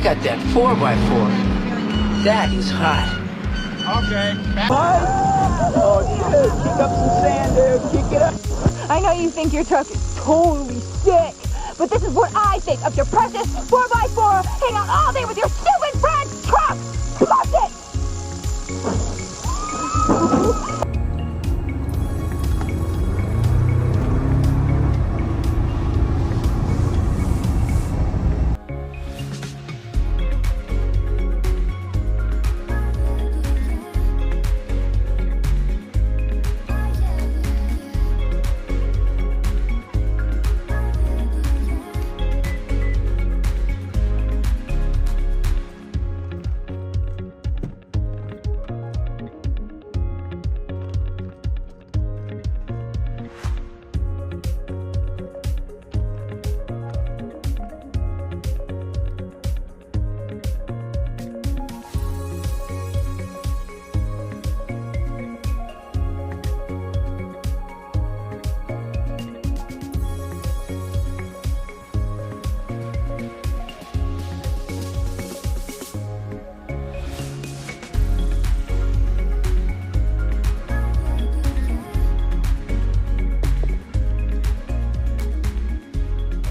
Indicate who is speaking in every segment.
Speaker 1: got that 4x4. That is hot.
Speaker 2: Okay.
Speaker 3: What? Oh, dude, kick up some sand, dude. Kick it up.
Speaker 4: I know you think your truck is totally sick, but this is what I think of your precious 4x4 hang out all day with your stupid friend's truck. Fuck it!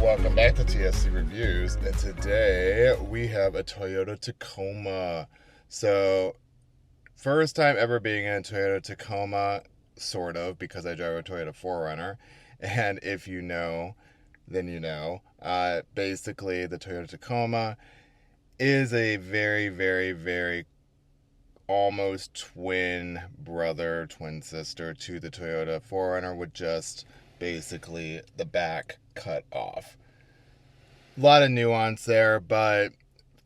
Speaker 2: Welcome back to TFC Reviews, and today we have a Toyota Tacoma. So, first time ever being in a Toyota Tacoma, sort of, because I drive a Toyota 4Runner, and if you know, then you know. Basically, the Toyota Tacoma is a very, very, very almost twin brother, twin sister to the Toyota 4Runner, with just basically the back cut off. A lot of nuance there, but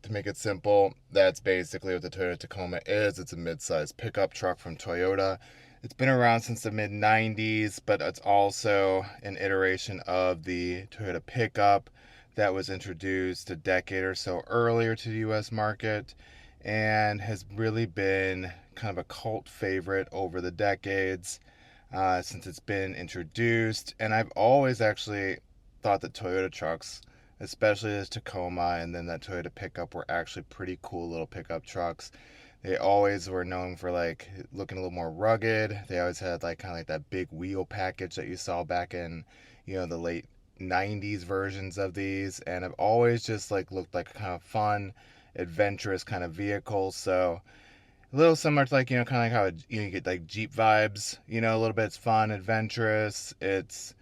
Speaker 2: to make it simple, that's basically what the Toyota Tacoma is. It's a mid-size pickup truck from Toyota. It's been around since the mid-90s, but it's also an iteration of the Toyota pickup that was introduced a decade or so earlier to the U.S. market and has really been kind of a cult favorite over the decades since it's been introduced. And I've always actually thought that Toyota trucks, especially this Tacoma and then that Toyota pickup, were actually pretty cool little pickup trucks. They always were known for like looking a little more rugged. They always had like kind of like that big wheel package that you saw back in, you know, the late 90s versions of these, and have always just like looked like kind of fun, adventurous kind of vehicle. So a little similar to like, you know, kind of like how you get like Jeep vibes, you know, a little bit. It's fun, adventurous. It's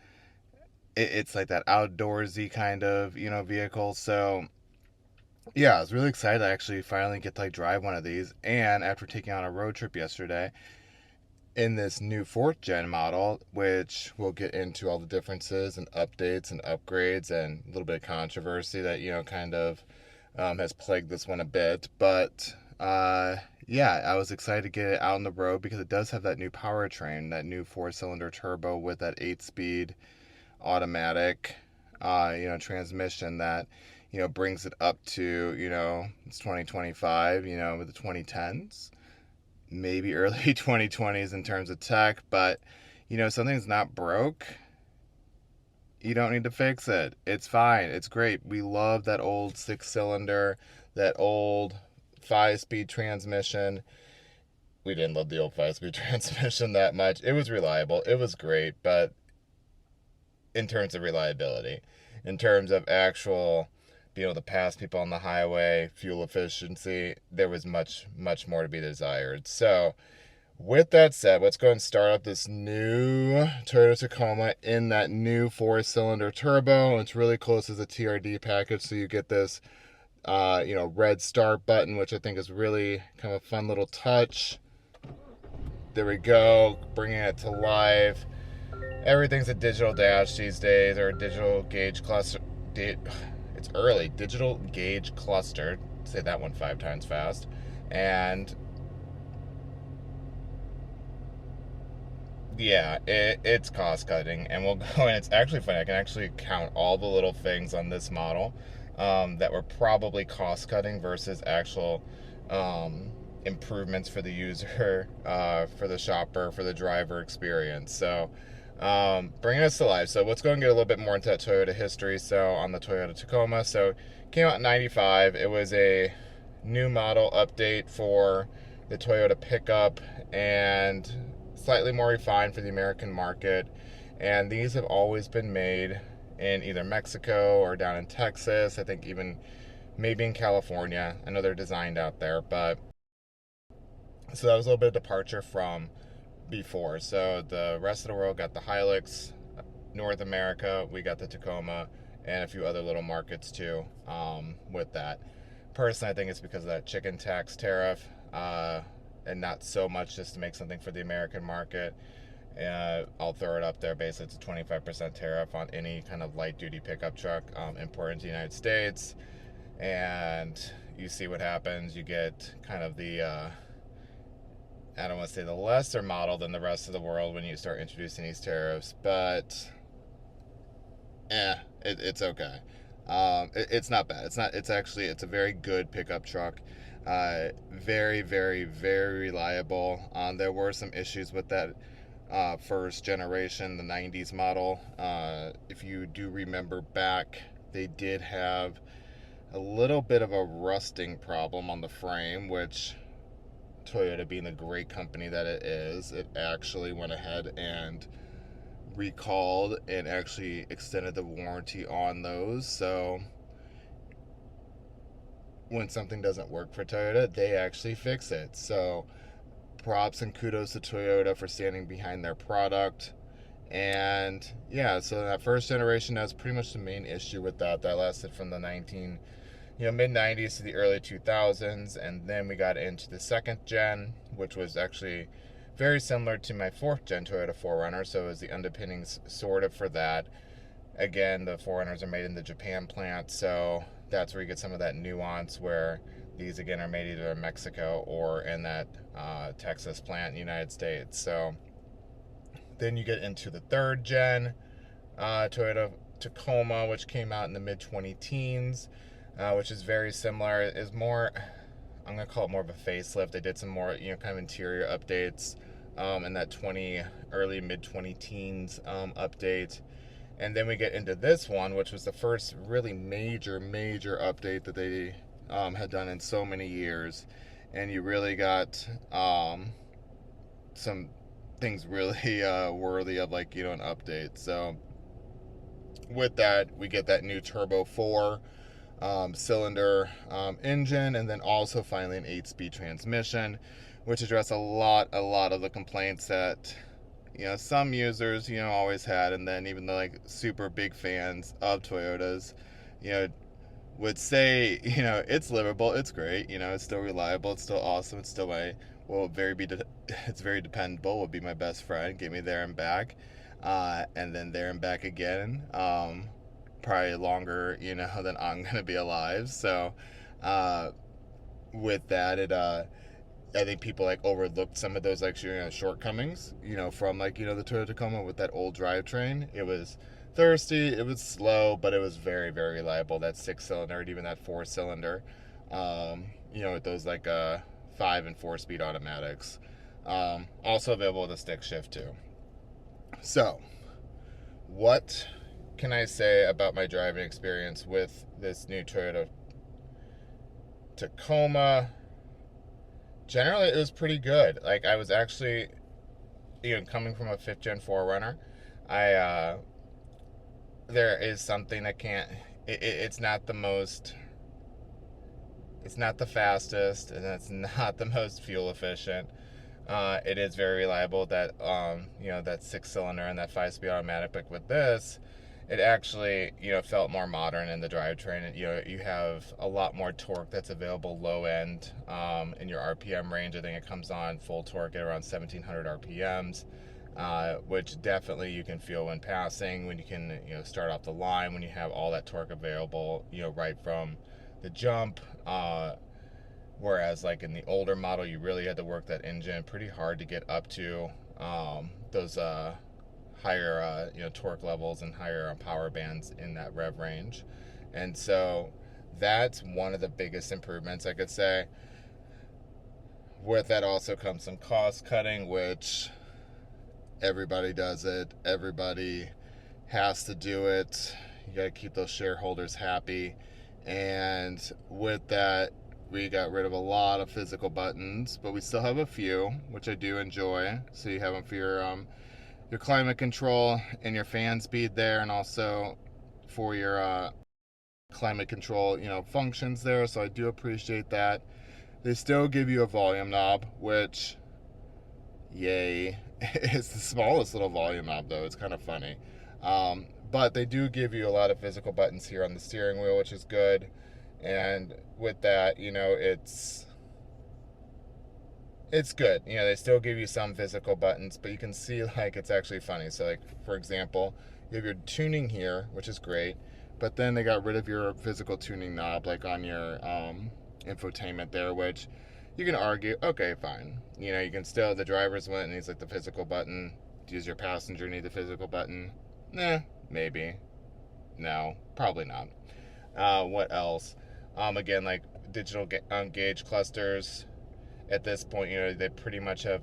Speaker 2: like that outdoorsy kind of, you know, vehicle. So yeah, I was really excited to actually finally get to like drive one of these. And after taking on a road trip yesterday in this new 4th gen model, which we'll get into all the differences and updates and upgrades and a little bit of controversy that, you know, kind of has plagued this one a bit. But yeah, I was excited to get it out on the road because it does have that new powertrain, that new 4-cylinder turbo with that 8-speed automatic, you know, transmission that, you know, brings it up to, you know, it's 2025, you know, with the 2010s, maybe early 2020s in terms of tech. But, you know, something's not broke, you don't need to fix it. It's fine. It's great. We love that old 6-cylinder, that old 5-speed transmission. We didn't love the old 5-speed transmission that much. It was reliable. It was great. But in terms of reliability, in terms of actual being able to pass people on the highway, fuel efficiency, there was much, much more to be desired. So with that said, let's go ahead and start up this new Toyota Tacoma in that new 4-cylinder turbo. It's really close to the TRD package, so you get this you know, red start button, which I think is really kind of a fun little touch. There we go, bringing it to life. Everything's a digital dash these days, or a digital gauge cluster. It's early. Digital gauge cluster. Say that one 5 times fast. And yeah, it's cost cutting. And we'll go, and it's actually funny. I can actually count all the little things on this model that were probably cost cutting versus actual improvements for the user, for the shopper, for the driver experience. So bringing us to life. So let's go and get a little bit more into that Toyota history. So on the Toyota Tacoma, so Came out in 95. It was a new model update for the Toyota pickup and slightly more refined for the American market. And these have always been made in either Mexico or down in Texas. I think even maybe in California. I know they're designed out there, but so that was a little bit of departure from before. So the rest of the world got the Hilux. North America, we got the Tacoma and a few other little markets too with that. Personally, I think it's because of that chicken tax tariff and not so much just to make something for the American market. I'll throw it up there. Basically, it's a 25% tariff on any kind of light-duty pickup truck imported into the United States. And you see what happens. You get kind of the I don't want to say the lesser model than the rest of the world when you start introducing these tariffs, but it's okay. It's not bad. It's a very good pickup truck. Very, very, very reliable. There were some issues with that first generation, the 90s model. If you do remember back, they did have a little bit of a rusting problem on the frame, which Toyota, being the great company that it is, it actually went ahead and recalled and actually extended the warranty on those. So when something doesn't work for Toyota, they actually fix it. So props and kudos to Toyota for standing behind their product. And yeah, so that first generation, that's pretty much the main issue with that. That lasted from the mid-90s to the early 2000s, and then we got into the second gen, which was actually very similar to my fourth gen Toyota 4Runner, so it was the underpinnings sort of for that. Again, the 4Runners are made in the Japan plant, so that's where you get some of that nuance where these again are made either in Mexico or in that Texas plant in the United States. So then you get into the third gen Toyota Tacoma, which came out in the mid-20 teens. Which is very similar. Is more, I'm gonna call it more of a facelift. They did some more, kind of interior updates in that early mid-20 teens update. And then we get into this one, which was the first really major update that they had done in so many years. And you really got some things really worthy of an update. So with that, we get that new Turbo 4 cylinder engine, and then also finally an 8-speed transmission, which address a lot of the complaints that some users always had, and then even the super big fans of Toyotas would say it's livable, it's great, it's still reliable, it's still awesome, it's still it's very dependable, will be my best friend, get me there and back, and then there and back again, probably longer than I'm gonna be alive. So with that, I think people overlooked some of those shortcomings from the Toyota Tacoma with that old drivetrain. It was thirsty, it was slow, but it was very, very reliable. That 6-cylinder and even that 4-cylinder with those 5 and 4 speed automatics, also available with a stick shift too. So what can I say about my driving experience with this new Toyota Tacoma? Generally, it was pretty good. I was actually, coming from a 5th gen 4Runner, there is something that it's not the most, it's not the fastest, and it's not the most fuel efficient. It is very reliable, that that 6-cylinder and that 5-speed automatic, but with this, it actually felt more modern in the drivetrain. You have a lot more torque that's available low end in your RPM range. I think it comes on full torque at around 1700 RPMs, which definitely you can feel when passing, when you can start off the line, when you have all that torque available right from the jump. Whereas in the older model, you really had to work that engine pretty hard to get up to those higher torque levels and higher power bands in that rev range. And so that's one of the biggest improvements, I could say. With that also comes some cost cutting, which everybody does it, everybody has to do it. You got to keep those shareholders happy, And with that, we got rid of a lot of physical buttons, but we still have a few, which I do enjoy. So you have them for your climate control and your fan speed there, and also for your climate control, functions there. So I do appreciate that. They still give you a volume knob, which, yay. It's the smallest little volume knob, though. It's kind of funny. But they do give you a lot of physical buttons here on the steering wheel, which is good. And with that, it's good. They still give you some physical buttons, but you can see, like, it's actually funny. So, like, for example, you have your tuning here, which is great, but then they got rid of your physical tuning knob, like on your infotainment there, which you can argue, okay, fine. You can still, the driver's one needs, like, the physical button. Does your passenger need the physical button? Nah, maybe. No, probably not. What else? Again, like, digital gauge clusters. At this point, they pretty much have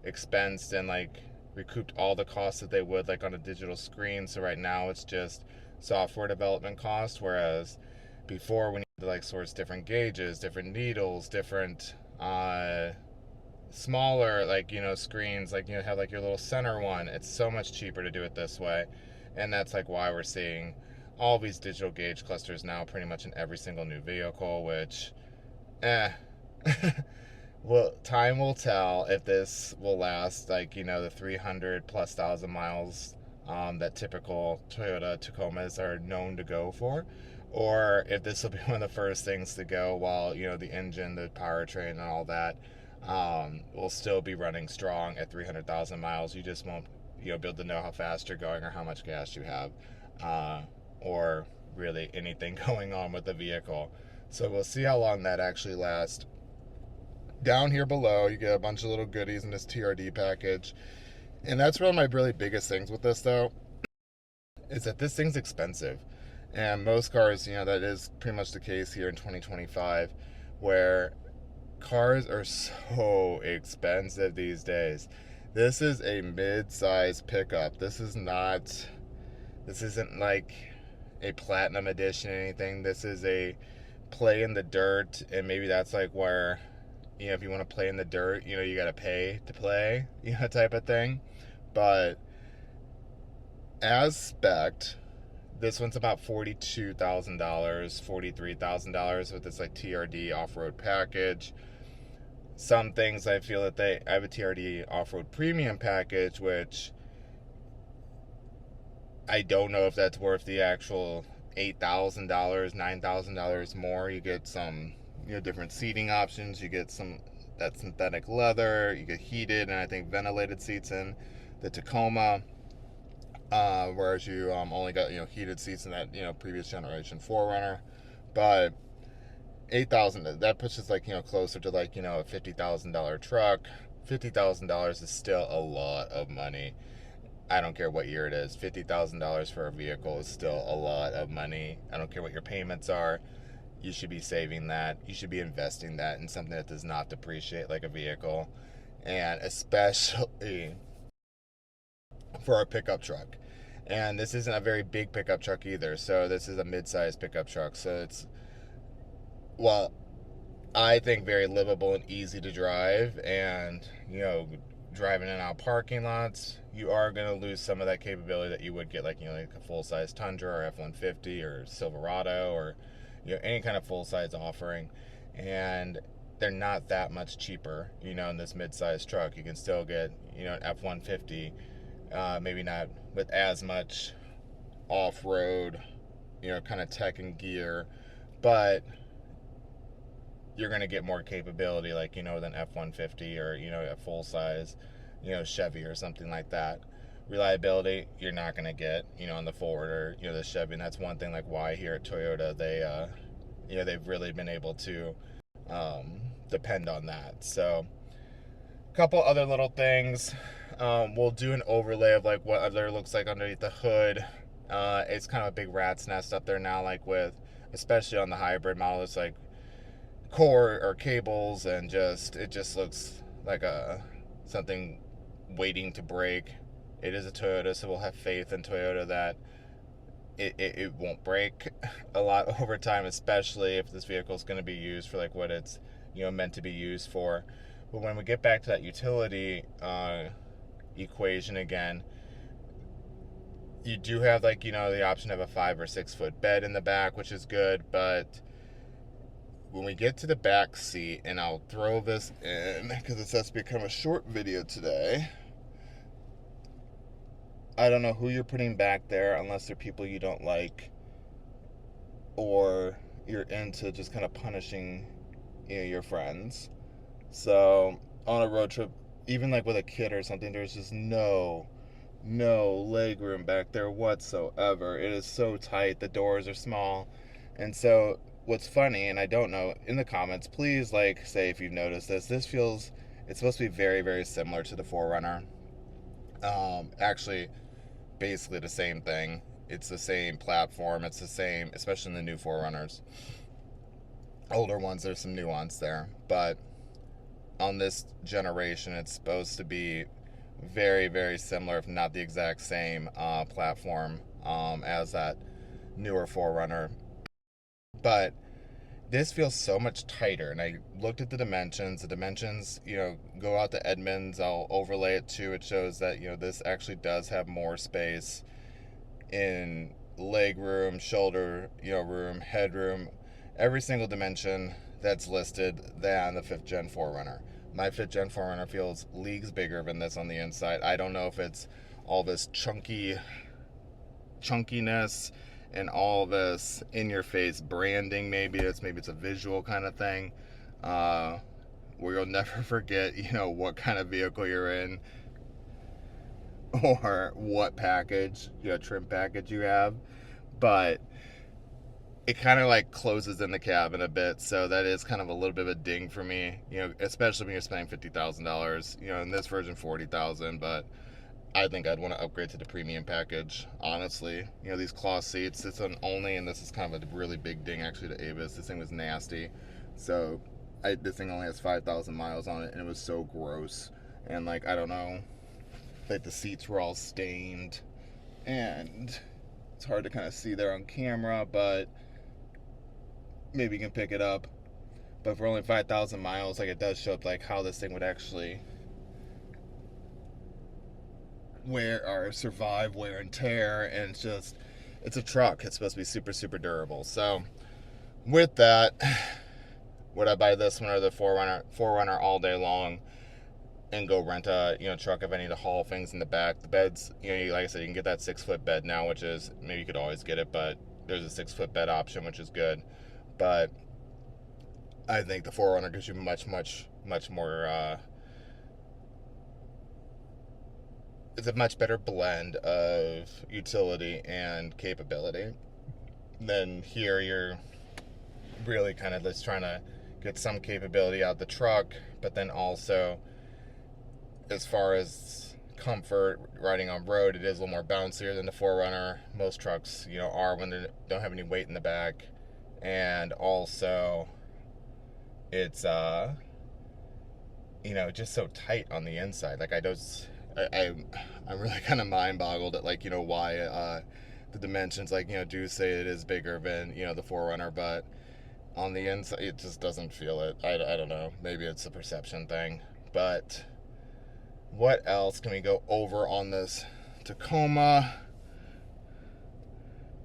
Speaker 2: expensed and, like, recouped all the costs that they would, like, on a digital screen. So right now it's just software development costs, whereas before, when you had to, like, source different gauges, different needles, different smaller, like, screens, like, have, like, your little center one, it's so much cheaper to do it this way. And that's, like, why we're seeing all these digital gauge clusters now pretty much in every single new vehicle, which well, time will tell if this will last, like, the 300 plus thousand miles that typical Toyota Tacomas are known to go for, or if this will be one of the first things to go while, the engine, the powertrain, and all that will still be running strong at 300,000 miles. You just won't, be able to know how fast you're going or how much gas you have, or really anything going on with the vehicle. So we'll see how long that actually lasts. Down here below, you get a bunch of little goodies in this TRD package. And that's one of my really biggest things with this, though, is that this thing's expensive. And most cars, that is pretty much the case here in 2025, where cars are so expensive these days. This is a mid-size pickup. This isn't like a platinum edition or anything. This is a play in the dirt, and maybe that's like where, if you want to play in the dirt, you got to pay to play, type of thing. But as spec'd, this one's about $42,000, $43,000 with this, like, TRD off-road package. Some things I feel that I have a TRD off-road premium package, which I don't know if that's worth the actual $8,000, $9,000 more. You get some, different seating options. You get that synthetic leather. You get heated and I think ventilated seats in the Tacoma, whereas you only got heated seats in that previous generation 4Runner. But $8,000, that pushes, like, closer to, like, a $50,000 truck. $50,000 is still a lot of money. I don't care what year it is. $50,000 for a vehicle is still a lot of money. I don't care what your payments are. You should be saving that. You should be investing that in something that does not depreciate like a vehicle. And especially for a pickup truck. And this isn't a very big pickup truck either. So this is a mid-size pickup truck. So it's, well, I think very livable and easy to drive. And, driving in and out parking lots, you are going to lose some of that capability that you would get, like, like a full-size Tundra or F-150 or Silverado or, any kind of full-size offering. And they're not that much cheaper, in this mid-size truck. You can still get, an F-150, maybe not with as much off-road, kind of tech and gear, but you're going to get more capability, like, than F-150 or, a full-size, Chevy or something like that. Reliability, you're not going to get, on the Ford or, the Chevy. And that's one thing, like, why here at Toyota, they, they've really been able to depend on that. So, a couple other little things. We'll do an overlay of, like, what other looks like underneath the hood. It's kind of a big rat's nest up there now, like, with, especially on the hybrid model, it's like cord or cables, and it just looks like something waiting to break. It is a Toyota, so we'll have faith in Toyota that it won't break a lot over time, especially if this vehicle is going to be used for like what it's, you know, meant to be used for. But when we get back to that utility equation again, you do have, like, you know, the option of a 5 or 6 foot bed in the back, which is good. But when we get to the back seat, and I'll throw this in because it has become a short video today. I don't know who you're putting back there, unless they're people you don't like, or you're into just kind of punishing, you know, your friends. So on a road trip, even like with a kid or something, there's just no leg room back there whatsoever. It is so tight. The doors are small. And so what's funny, and I don't know, in the comments, please, like, say if you've noticed this. This feels, it's supposed to be very, very similar to the 4Runner. Actually, basically the same thing. It's the same platform. It's the same, especially in the new 4Runners. Older ones, there's some nuance there. But on this generation, it's supposed to be very, very similar, if not the exact same platform as that newer 4Runner. But this feels so much tighter, and I looked at the dimensions. The dimensions, you know, go out to Edmunds. I'll overlay it too. It shows that, you know, this actually does have more space in leg room, shoulder, you know, room, headroom, every single dimension that's listed than the 5th Gen 4Runner. My 5th Gen 4Runner feels leagues bigger than this on the inside. I don't know if it's all this chunkiness and all this in-your-face branding. Maybe it's a visual kind of thing, where you'll never forget, you know, what kind of vehicle you're in, or what package, you know, trim package you have. But it kind of like closes in the cabin a bit, so that is kind of a little bit of a ding for me, you know, especially when you're spending $50,000, you know, in this version $40,000. But I think I'd want to upgrade to the premium package, honestly. You know, these cloth seats, it's an only, and this is kind of a really big ding actually to Avis. This thing was nasty. So this thing only has 5,000 miles on it, and it was so gross. And like, I don't know, like the seats were all stained, and it's hard to kind of see there on camera, but maybe you can pick it up. But for only 5,000 miles, like, it does show up like how this thing would actually survive wear and tear. And it's a truck. It's supposed to be super, super durable. So with that, would I buy this one or the 4Runner all day long and go rent a, you know, truck if I need to haul things in the back? The beds, you know, like I said, you can get that 6 foot bed now, which is, maybe you could always get it, but there's a 6 foot bed option, which is good. But I think the 4Runner gives you much more, it's a much better blend of utility and capability. Then here you're really kind of just trying to get some capability out the truck, but then also, as far as comfort, riding on road, it is a little more bouncier than the 4Runner. Most trucks, you know, are when they don't have any weight in the back. And also, it's you know, just so tight on the inside. Like, I'm really kind of mind boggled at, like, you know, why the dimensions, like, you know, do say it is bigger than, you know, the 4Runner, but on the inside it just doesn't feel it. I don't know, maybe it's a perception thing. But what else can we go over on this Tacoma?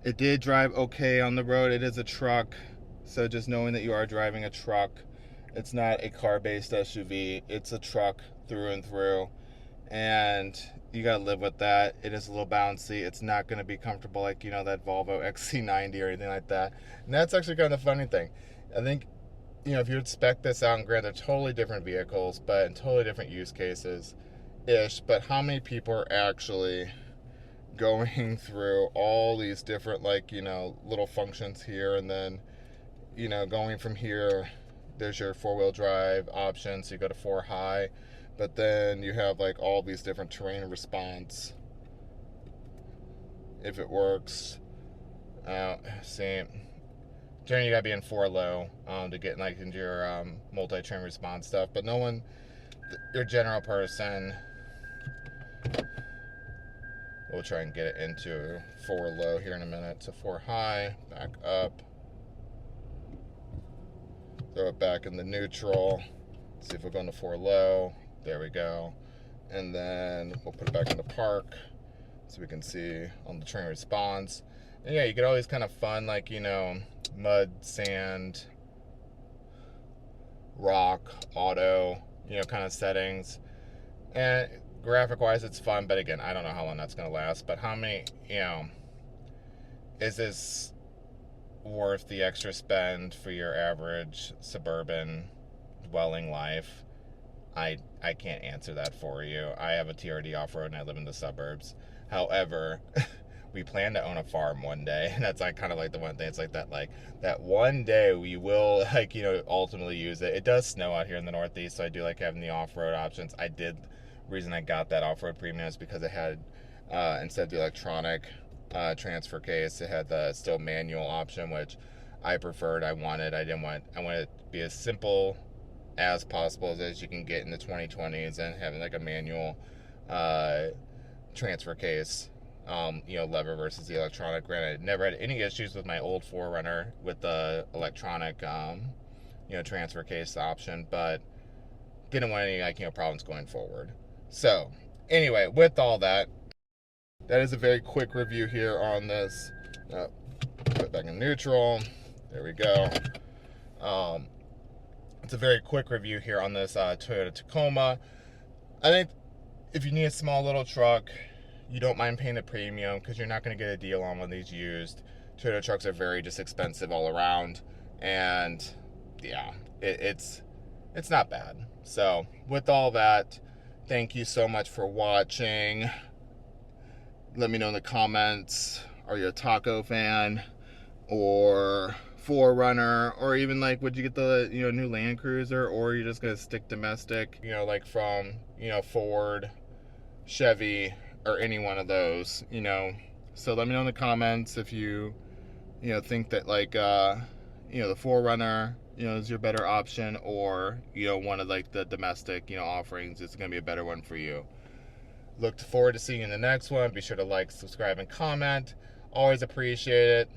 Speaker 2: It did drive okay on the road. It is a truck, so just knowing that you are driving a truck, it's not a car-based SUV, it's a truck through and through, and you gotta live with that. It is a little bouncy. It's not gonna be comfortable like, you know, that Volvo XC90 or anything like that. And that's actually kind of the funny thing. I think, you know, if you would spec this out, and granted, they're totally different vehicles, but in totally different use cases ish, but how many people are actually going through all these different, like, you know, little functions here, and then, you know, going from here, there's your 4-wheel drive option, so you go to 4 high, but then you have like all these different terrain response, if it works. See, generally you gotta be in 4 low to get like into your multi-terrain response stuff, but no one, your general person, what we'll try and get it into 4 low here in a minute. So 4 high, back up. Throw it back in the neutral. See if we'll go into 4 low. There we go. And then we'll put it back into park so we can see on the train response. And yeah, you get all these kind of fun, like, you know, mud, sand, rock, auto, you know, kind of settings. And graphic wise, it's fun, but again, I don't know how long that's going to last. But how many, you know, is this worth the extra spend for your average suburban dwelling life? I can't answer that for you. I have a TRD off-road and I live in the suburbs. However, we plan to own a farm one day, and that's like kind of like the one thing. It's like that one day we will, like, you know, ultimately use it. It does snow out here in the Northeast, so I do like having the off-road options. Reason I got that off-road premium is because it had instead of the electronic transfer case, it had the still manual option, which I preferred. I wanted it to be as simple as possible as you can get in the 2020s, and having like a manual transfer case, you know, lever versus the electronic. Granted, never had any issues with my old 4Runner with the electronic you know, transfer case option, but didn't want any, like, you know, problems going forward. So anyway, with all that, that is a very quick review here on this. Put it back in neutral. There we go. It's a very quick review here on this Toyota Tacoma. I think if you need a small little truck, you don't mind paying the premium because you're not going to get a deal on one of these used. Toyota trucks are very just expensive all around, and yeah, it's not bad. So with all that, thank you so much for watching. Let me know in the comments, are you a Taco fan or 4Runner, or even like, would you get the, you know, new Land Cruiser, or you're just gonna stick domestic, you know, like from, you know, Ford, Chevy, or any one of those, you know. So let me know in the comments if you know, think that like you know, the 4Runner, you know, is your better option, or, you know, one of like the domestic, you know, offerings is gonna be a better one for you. Look forward to seeing you in the next one. Be sure to like, subscribe, and comment. Always appreciate it.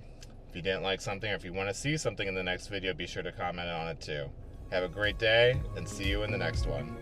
Speaker 2: If you didn't like something, or if you want to see something in the next video, be sure to comment on it too. Have a great day, and see you in the next one.